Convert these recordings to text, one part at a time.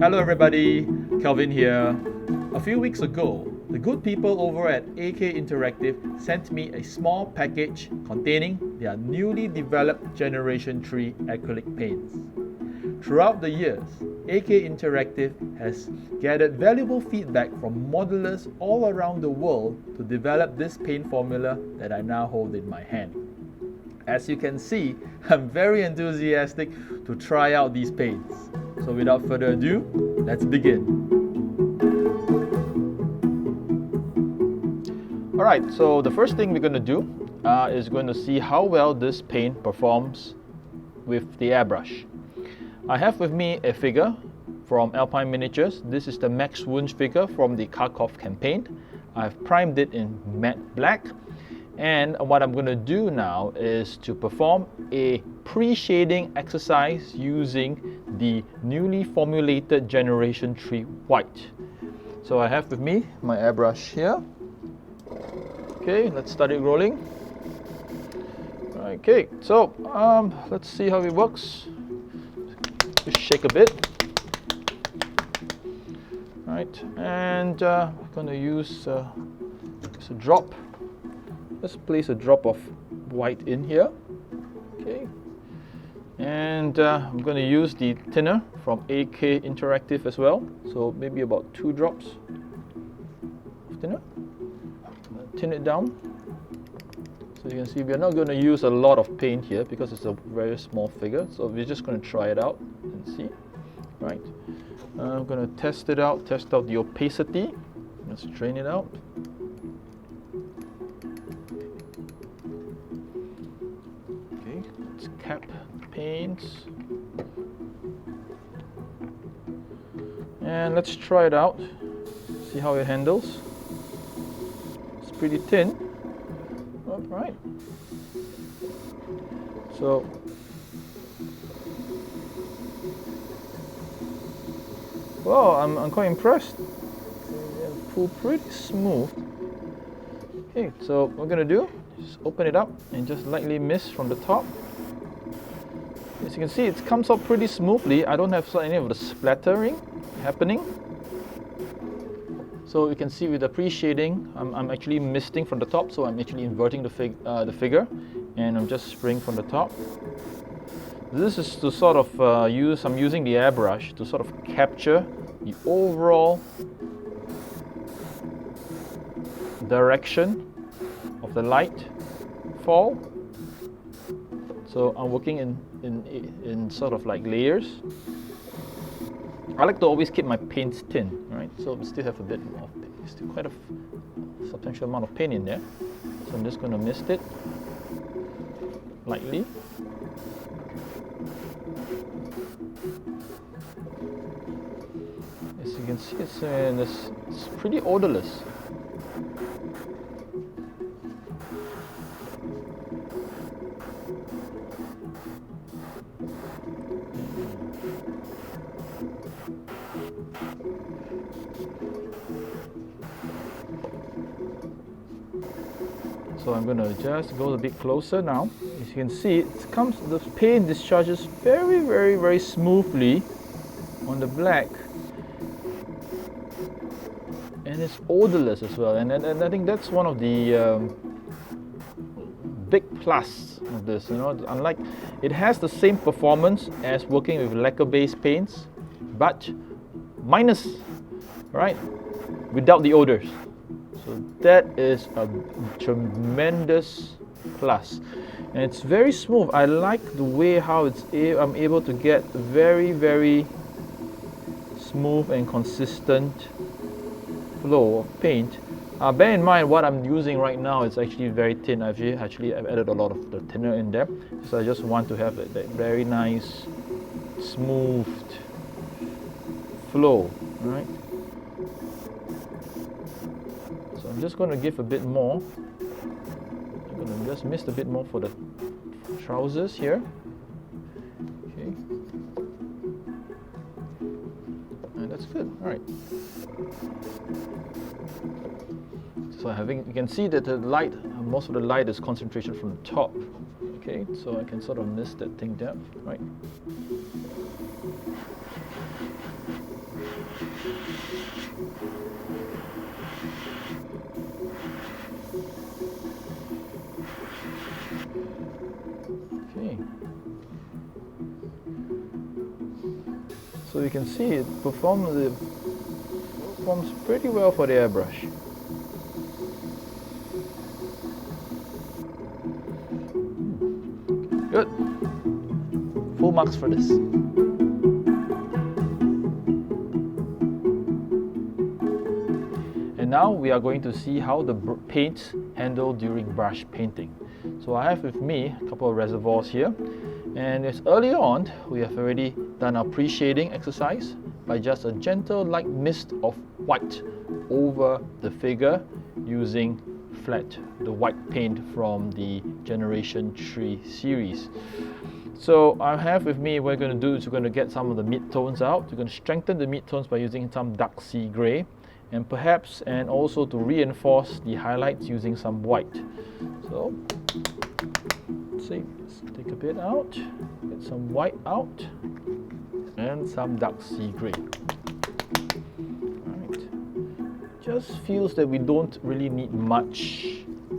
Hello everybody, Kelvin here. A few weeks ago, the good people over at AK Interactive sent me a small package containing their newly developed Generation 3 acrylic paints. Throughout the years, AK Interactive has gathered valuable feedback from modelers all around the world to develop this paint formula that I now hold in my hand. As you can see, I'm very enthusiastic to try out these paints. So without further ado, let's begin. Alright, so the first thing we're going to do is going to see how well this paint performs with the airbrush. I have with me a figure from Alpine Miniatures. This is the Max Wunsch figure from the Kharkov campaign. I've primed it in matte black. And what I'm going to do now is to perform a pre-shading exercise using the newly formulated Generation 3 white. So I have with me my airbrush here. Okay, let's start it rolling. Okay, so let's see how it works. Just shake a bit. Right, and I'm going to use a drop. Let's place a drop of white in here. Okay, and I'm going to use the thinner from AK Interactive as well. So maybe about 2 drops of thinner. Thin it down. So you can see we're not going to use a lot of paint here because it's a very small figure. So we're just going to try it out and see. Right. I'm going to test it out. Test out the opacity. Let's drain it out. Cap paints, and let's try it out, see how it handles. It's pretty thin. All right, so well, I'm quite impressed. They pull pretty smooth. Okay, so what we're gonna do is open it up and just lightly mist from the top. As you can see, it comes out pretty smoothly. I don't have any of the splattering happening. So you can see with the pre-shading, I'm actually misting from the top, so I'm actually inverting the figure, and I'm just spraying from the top. This is to sort of I'm using the airbrush to sort of capture the overall direction of the light fall. So I'm working in sort of like layers. I like to always keep my paints thin, right? So we still have a bit of, still quite a substantial amount of paint in there. So I'm just going to mist it lightly. As you can see, it's pretty odorless. So I'm going to just go a bit closer now. As you can see, the paint discharges very smoothly on the black, and it's odorless as well. And I think that's one of the big plus of this. You know, unlike it has the same performance as working with lacquer-based paints, but minus, right, without the odors. So that is a tremendous plus, and it's very smooth. I like the way how I'm able to get very smooth and consistent flow of paint. Bear in mind what I'm using right now is actually very thin. I've added a lot of the thinner in there, so I just want to have that very nice smooth flow, right? I'm just going to give a bit more. I'm going to just mist a bit more for the trousers here. Okay. And that's good. All right. So you can see that the light, most of the light is concentrated from the top. Okay, so I can sort of mist that thing down, right? Okay. So you can see it performs pretty well for the airbrush. Good. Full marks for this. And now we are going to see how the paints handle during brush painting. So I have with me a couple of reservoirs here, and as earlier on we have already done our pre-shading exercise by just a gentle light mist of white over the figure using the white paint from the Generation 3 series. So I have with me, what we're going to do is we're going to get some of the mid-tones out. We're going to strengthen the mid-tones by using some dark sea grey, and perhaps, and also to reinforce the highlights using some white. So let's see, let's take a bit out, get some white out, and some dark sea grey. Just feels that we don't really need much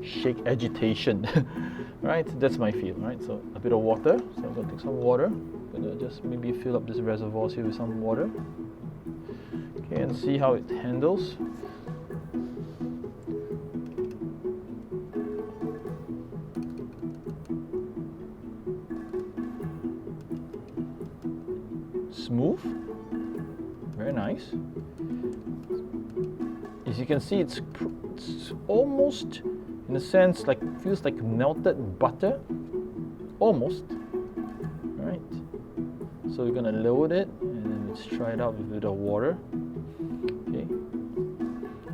shake agitation. Right, that's my feel. Right, so a bit of water. So I'm going to take some water. I'm going to just maybe fill up this reservoir here with some water. Okay, and see how it handles. Smooth, very nice. As you can see, it's almost, in a sense, like feels like melted butter, almost. All right. So we're gonna load it, and then let's try it out with a bit of water. Okay.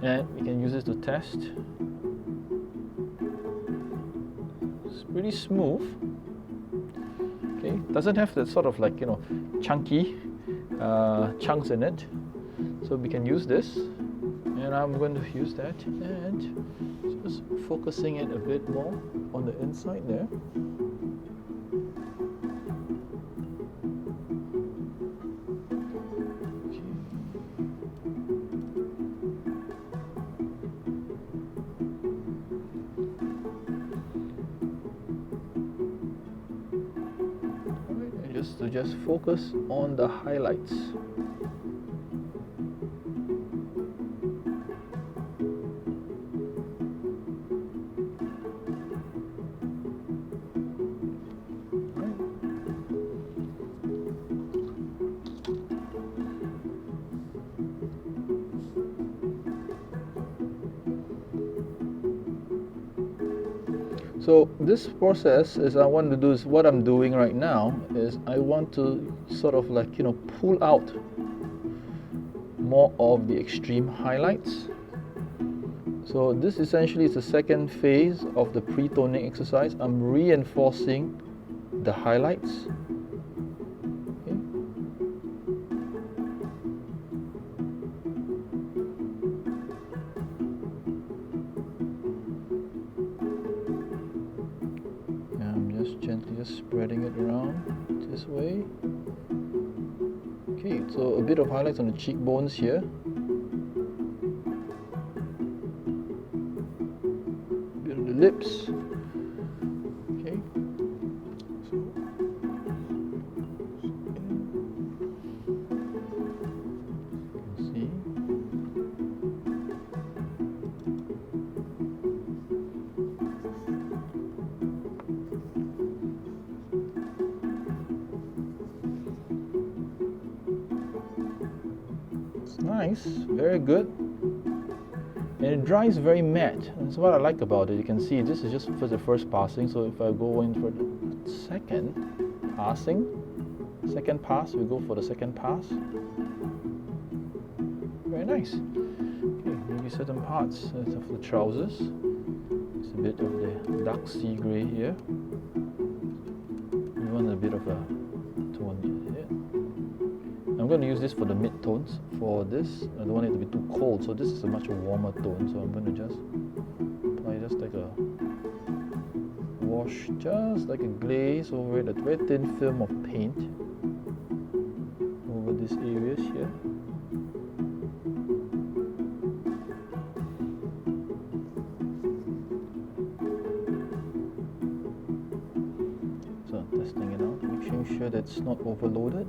And we can use this to test. It's pretty smooth. Okay. Doesn't have that sort of like, you know, chunky chunks in it. So we can use this. And I'm going to use that and just focusing it a bit more on the inside there. Okay. All right, and just focus on the highlights. So this process is I want to do is what I'm doing right now is I want to sort of like, you know, pull out more of the extreme highlights. So this essentially is the second phase of the pre-toning exercise. I'm reinforcing the highlights. Okay. Gently just spreading it around this way. Okay, so a bit of highlights on the cheekbones here. A bit of the lips. Okay. See. Nice, very good, and it dries very matte. That's what I like about it. You can see this is just for the first passing, so if I go in for the second pass, we go for the second pass. Very nice. Okay, maybe certain parts of the trousers. It's a bit of the dark sea grey here. We want a bit of a tone here. I'm going to use this for the mid-tones. For this, I don't want it to be too cold, so this is a much warmer tone. So I'm going to just apply just like a wash, just like a glaze over it, a very thin film of paint over these areas here. sure that it's not overloaded.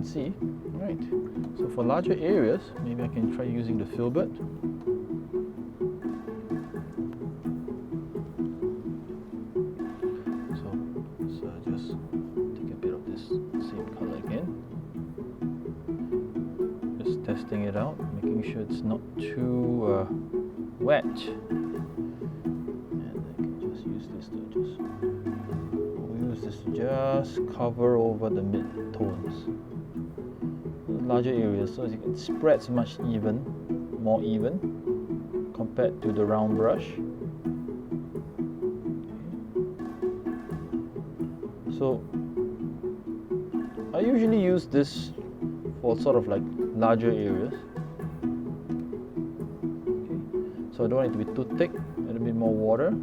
See, right, so for larger areas maybe I can try using the filbert. So just take a bit of this same color again, just testing it out, making sure it's not too wet, and I can just use this to just cover over the mid-tones, larger areas, so it spreads much more even compared to the round brush. So I usually use this for sort of like larger areas. Okay. So I don't want it to be too thick, a little bit more water.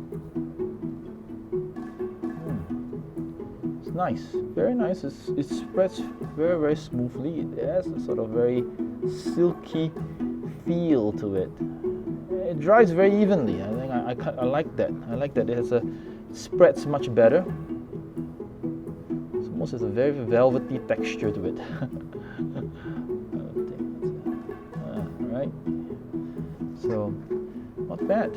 It's nice, very nice. It spreads very, very smoothly. It has a sort of very silky feel to it. It dries very evenly. I think I like that. I like that it spreads much better. It's almost has a very velvety texture to it. Right. So not bad.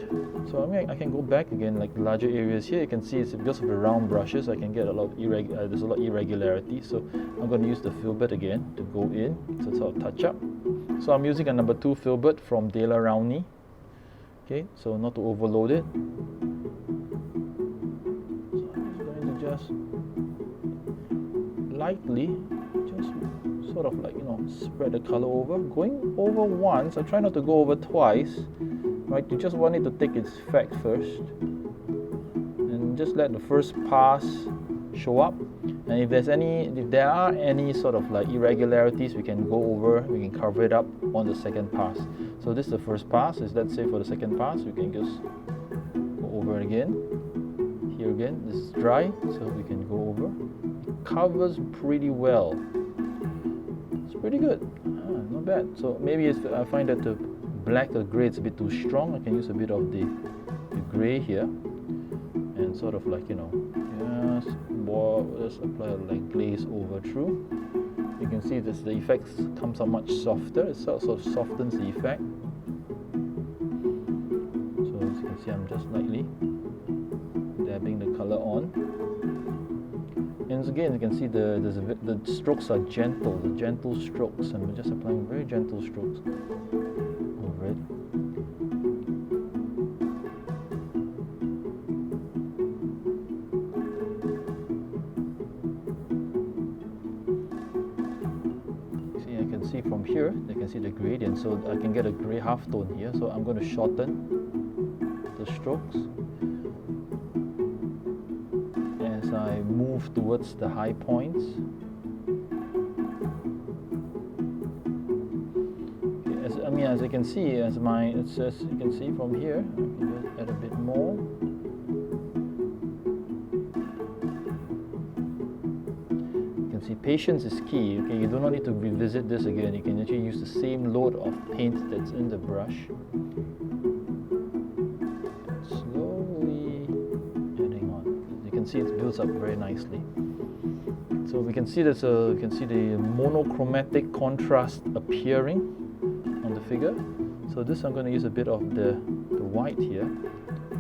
So I mean, I can go back again, like larger areas here. You can see it's because of the round brushes, I can get a lot of there's a lot of irregularity. So I'm going to use the filbert again to go in, to sort of touch up. So I'm using a number 2 filbert from De La Rowney. Okay, so not to overload it. So I'm just going to just lightly, just sort of like, spread the color over. Going over once, I try not to go over twice. Right, you just want it to take its effect first, and just let the first pass show up. And if there are any sort of like irregularities, we can go over, we can cover it up on the second pass. So this is the first pass. Let's say for the second pass, we can just go over again. Here again, this is dry, so we can go over. It covers pretty well. It's pretty good, not bad. So maybe I find that the black or grey is a bit too strong. I can use a bit of the grey here, and sort of like, just apply like glaze over through. You can see the effect comes out much softer. It sort of softens the effect. So as you can see, I'm just lightly dabbing the color on. And again, you can see the strokes are gentle, the gentle strokes, and we're just applying very gentle strokes over it. See, I can see from here, you can see the gradient, so I can get a grey half tone here. So I'm going to shorten the strokes as I move towards the high points. As you can see, you can see from here, I can just add a bit more. You can see patience is key. Okay, you do not need to revisit this again. You can actually use the same load of paint that's in the brush. And slowly adding on. You can see it builds up very nicely. So we can see you can see the monochromatic contrast appearing on the figure. So this, I'm going to use a bit of the white here,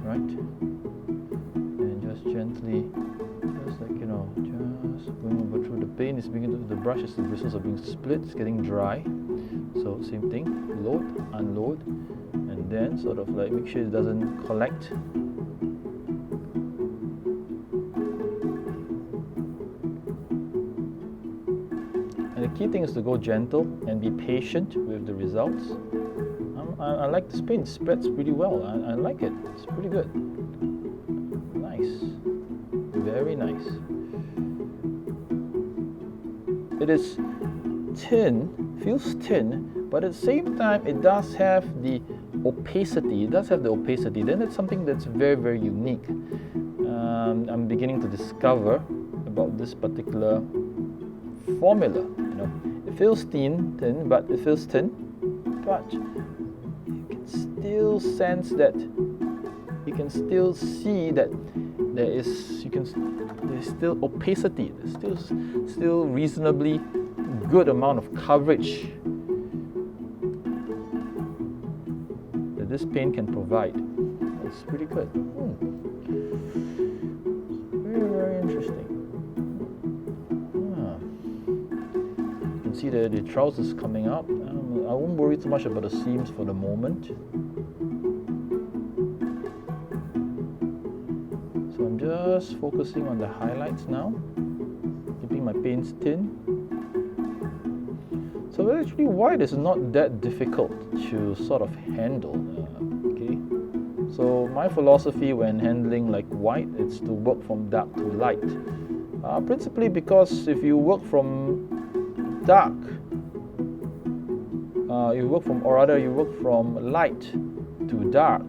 right? And just gently, just like, just going over through the paint. It's beginning to, the brushes, the bristles are being split, it's getting dry. So same thing, load, unload, and then sort of like make sure it doesn't collect. And the key thing is to go gentle and be patient with the results. I like this paint, it spreads pretty well. I like it, it's pretty good. Nice, very nice. It is thin, feels thin, but at the same time it does have the opacity. Then that's something that's very, very unique. I'm beginning to discover about this particular formula. You know, it feels thin, but it feels thin, but you can still sense that. You can still see that there's still opacity. There's still reasonably good amount of coverage that this paint can provide. It's pretty good. Very, very interesting. You can see the trousers coming up. I won't worry too much about the seams for the moment. So I'm just focusing on the highlights now, keeping my paints thin. So actually white is not that difficult to sort of handle. Okay. So my philosophy when handling like white is to work from dark to light. Principally because if you work from dark, you work from light to dark.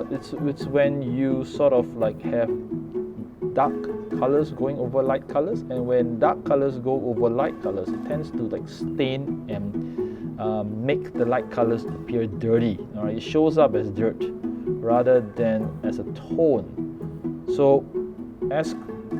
It's when you sort of like have dark colors going over light colors, and when dark colors go over light colors, it tends to like stain and make the light colors appear dirty. All right, it shows up as dirt rather than as a tone. So, as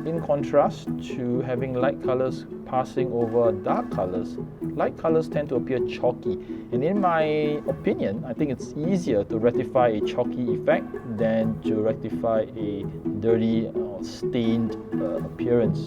in contrast to having light colors passing over dark colors, light colors tend to appear chalky. And in my opinion, I think it's easier to rectify a chalky effect than to rectify a dirty or stained appearance.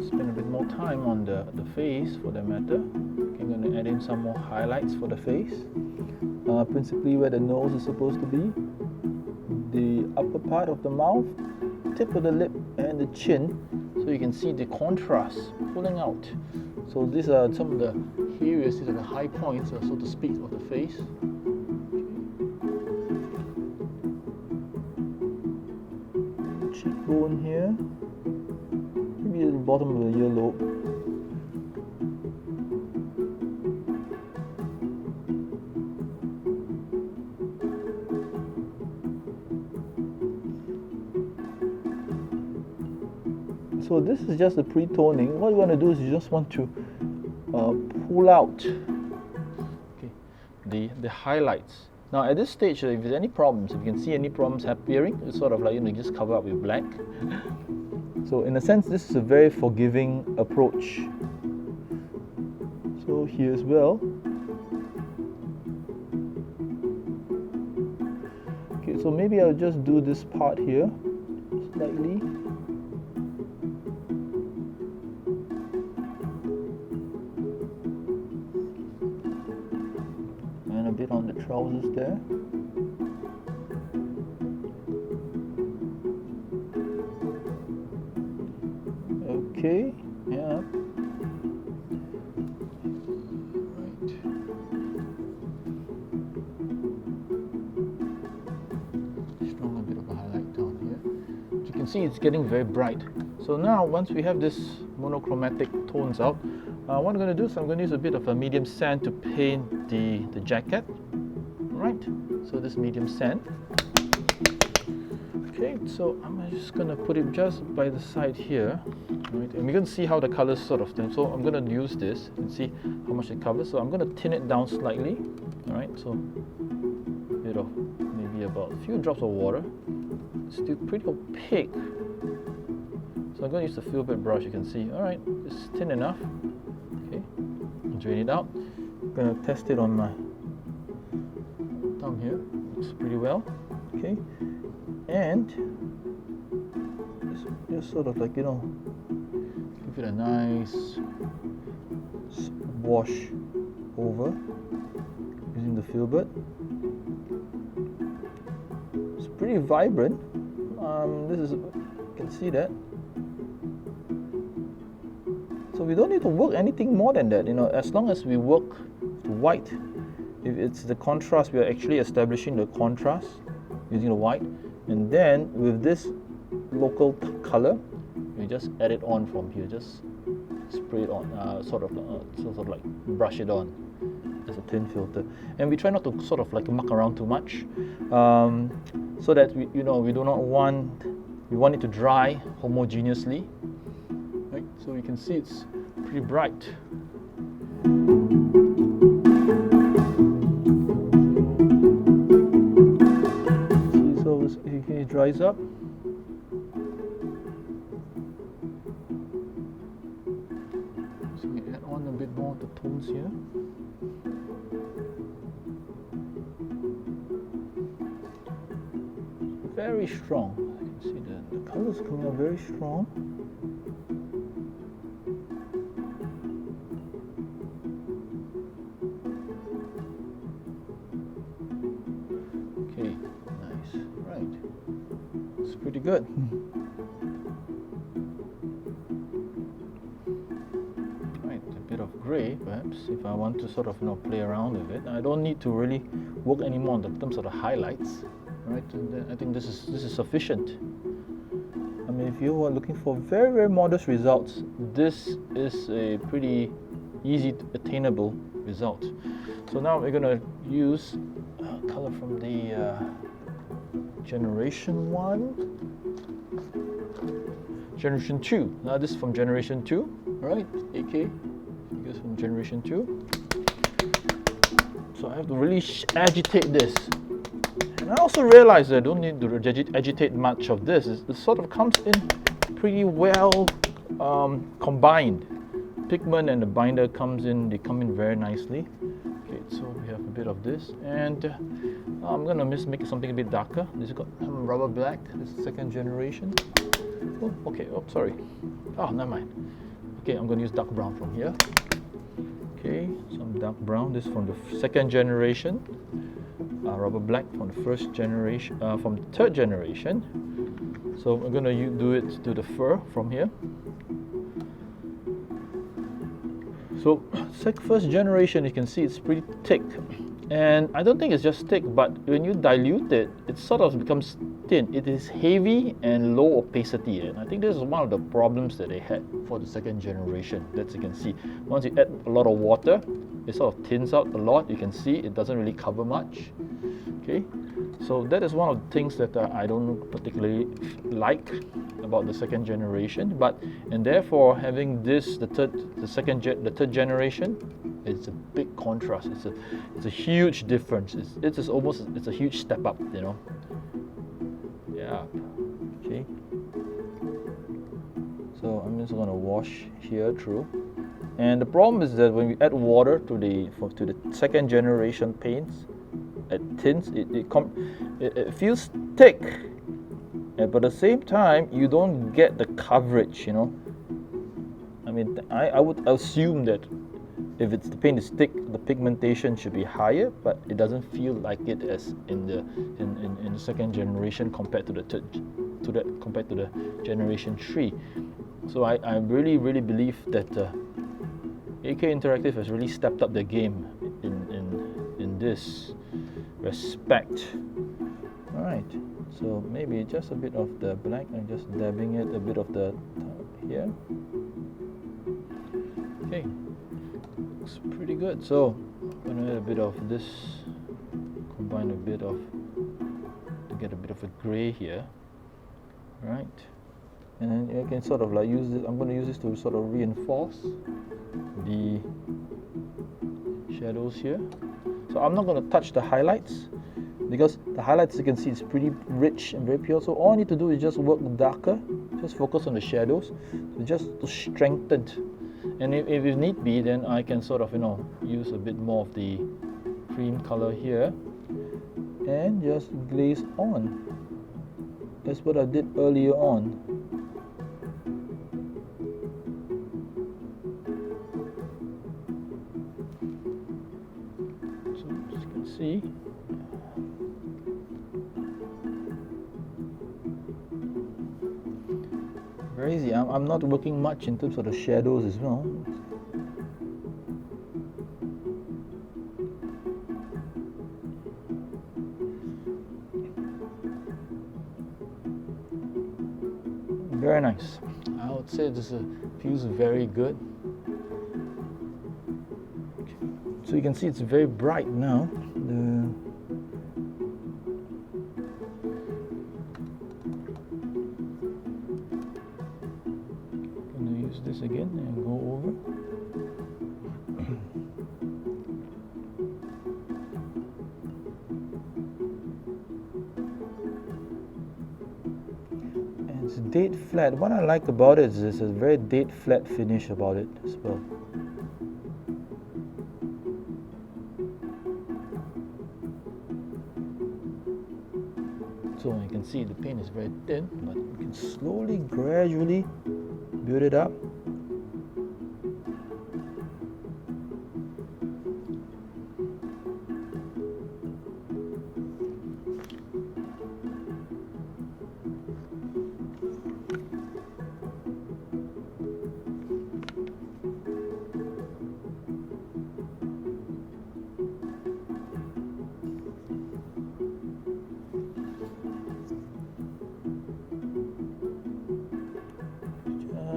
Spend a bit more time on the face for that matter. Okay, I'm going to add in some more highlights for the face. Principally where the nose is supposed to be, the upper part of the mouth, tip of the lip and the chin, so you can see the contrast pulling out. So these are some of the areas, these are the high points, so to speak, of the face. Cheekbone here, maybe at the bottom of the earlobe. So this is just the pre-toning. What you want to do is you just want to pull out the highlights. Now at this stage, if there's any problems, if you can see any problems appearing, it's sort of like, you know, just cover up with black. So in a sense, this is a very forgiving approach. So here as well. Okay, so maybe I'll just do this part here slightly. And a bit on the trousers there. Okay, yeah. Right. Strong a bit of a highlight down here. As you can see, it's getting very bright. So now, once we have this monochromatic tones out, what I'm going to do is I'm going to use a bit of a medium sand to paint the jacket. Right. So this medium sand. Okay, so I'm just going to put it just by the side here, right? And we're going to see how the colors sort of thing. So I'm going to use this and see how much it covers. So I'm going to thin it down slightly, all right? So a bit of, maybe about a few drops of water. It's still pretty opaque. So I'm going to use the filbert brush, you can see. All right, it's thin enough. Okay, drain it out. I'm going to test it on my thumb here. Looks pretty well. Okay. And just sort of like, you know, give it a nice wash over using the filbert. It's pretty vibrant. This is, you can see that. So we don't need to work anything more than that, you know. As long as we work the white if it's the contrast, we are actually establishing the contrast using the white, and then with this local color, you just add it on from here. Just spray it on, sort of like brush it on as a thin filter. And we try not to sort of like muck around too much, so that we do not want, we want it to dry homogeneously, right? So you can see it's pretty bright. See, so it dries up. So we add on a bit more of the tones here. Very strong. You can see the colors coming out very strong. Okay, nice. Right. It's pretty good. Right, a bit of gray perhaps if I want to sort of play around with it. I don't need to really work anymore on the terms of the highlights. Right, and I think this is sufficient. I mean, if you are looking for very, very modest results, this is a pretty easy attainable result. So now we're going to use color from the Generation 1, Generation 2. Now this is from Generation 2, right? AK goes from Generation 2. So I have to really agitate this. And I also realize that I don't need to agitate much of this. It sort of comes in pretty well combined. Pigment and the binder they come in very nicely. Okay, so we have a bit of this, and I'm gonna make something a bit darker. This is got rubber black. This is second generation. Oh, okay. Oh, sorry. Oh, never mind. Okay, I'm gonna use dark brown from here. Okay, some dark brown. This is from the second generation. Rubber black from the first generation, from the third generation. So I'm going to do it to the fur from here. So first generation, you can see it's pretty thick, and I don't think it's just thick, but when you dilute it, it sort of becomes thin. It is heavy and low opacity, and I think this is one of the problems that they had for the second generation. That you can see, once you add a lot of water, it sort of thins out a lot. You can see it doesn't really cover much. Okay, so that is one of the things that I don't particularly like about the second generation. And therefore, having this, the third generation, it's a big contrast. It's a huge difference. It's a huge step up, Yeah. Okay. So I'm just gonna wash here through. And the problem is that when we add water to the second generation paints, it thins. It feels thick, but at the same time you don't get the coverage. I mean, I would assume that if the paint is thick, the pigmentation should be higher, but it doesn't feel like it as in the second generation compared to the Generation 3. So I really believe that AK Interactive has really stepped up their game in this respect. All right, so maybe just a bit of the black and just dabbing it a bit of the here. Okay, looks pretty good. So I'm gonna add a bit of this, combine a bit of to get a bit of a gray here. All right, and then you can sort of like use this. I'm going to use this to sort of reinforce the shadows here. So I'm not going to touch the highlights, because the highlights, you can see, it's pretty rich and very pure. So all I need to do is just work darker, just focus on the shadows, just to strengthen. And if it need be, then I can sort of use a bit more of the cream color here and just glaze on. That's what I did earlier on. So as you can see, very easy. I'm not working much in terms of the shadows as well. Very nice. I would say this feels very good. So you can see it's very bright now. I'm gonna use this again and go over. And it's dead flat. What I like about it is there's a very dead flat finish about it as well. So you can see the paint is very thin, but you can slowly, gradually build it up.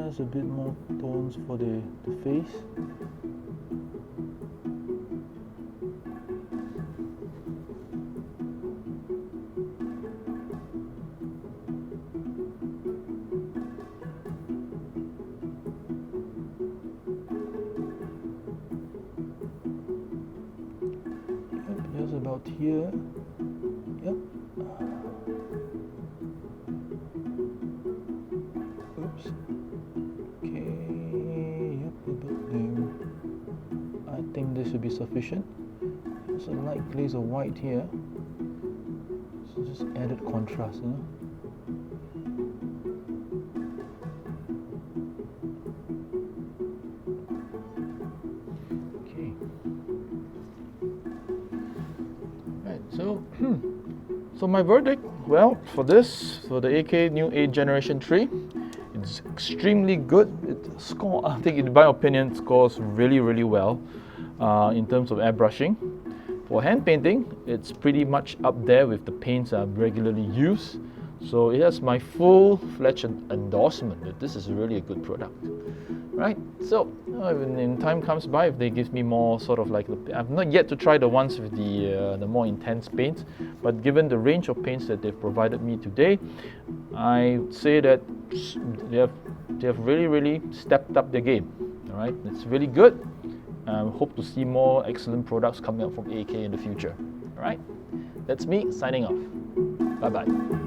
Just a bit more tones for the face. Yep, just about here. Yep. Oops. I think this should be sufficient. Just a light glaze of white here. So just added contrast, you know. Okay. Right. So my verdict. Well, for the AK new Generation 3. It's extremely good. I think in my opinion, it scores really, really well in terms of airbrushing. For hand painting, it's pretty much up there with the paints I regularly use. So it has my full-fledged endorsement that this is really a good product. Right? So when time comes by, if they give me more sort of like, I've not yet to try the ones with the more intense paints, but given the range of paints that they've provided me today, I say that they have really, really stepped up their game. All right, it's really good. I hope to see more excellent products coming out from AK in the future. All right, that's me signing off. Bye bye.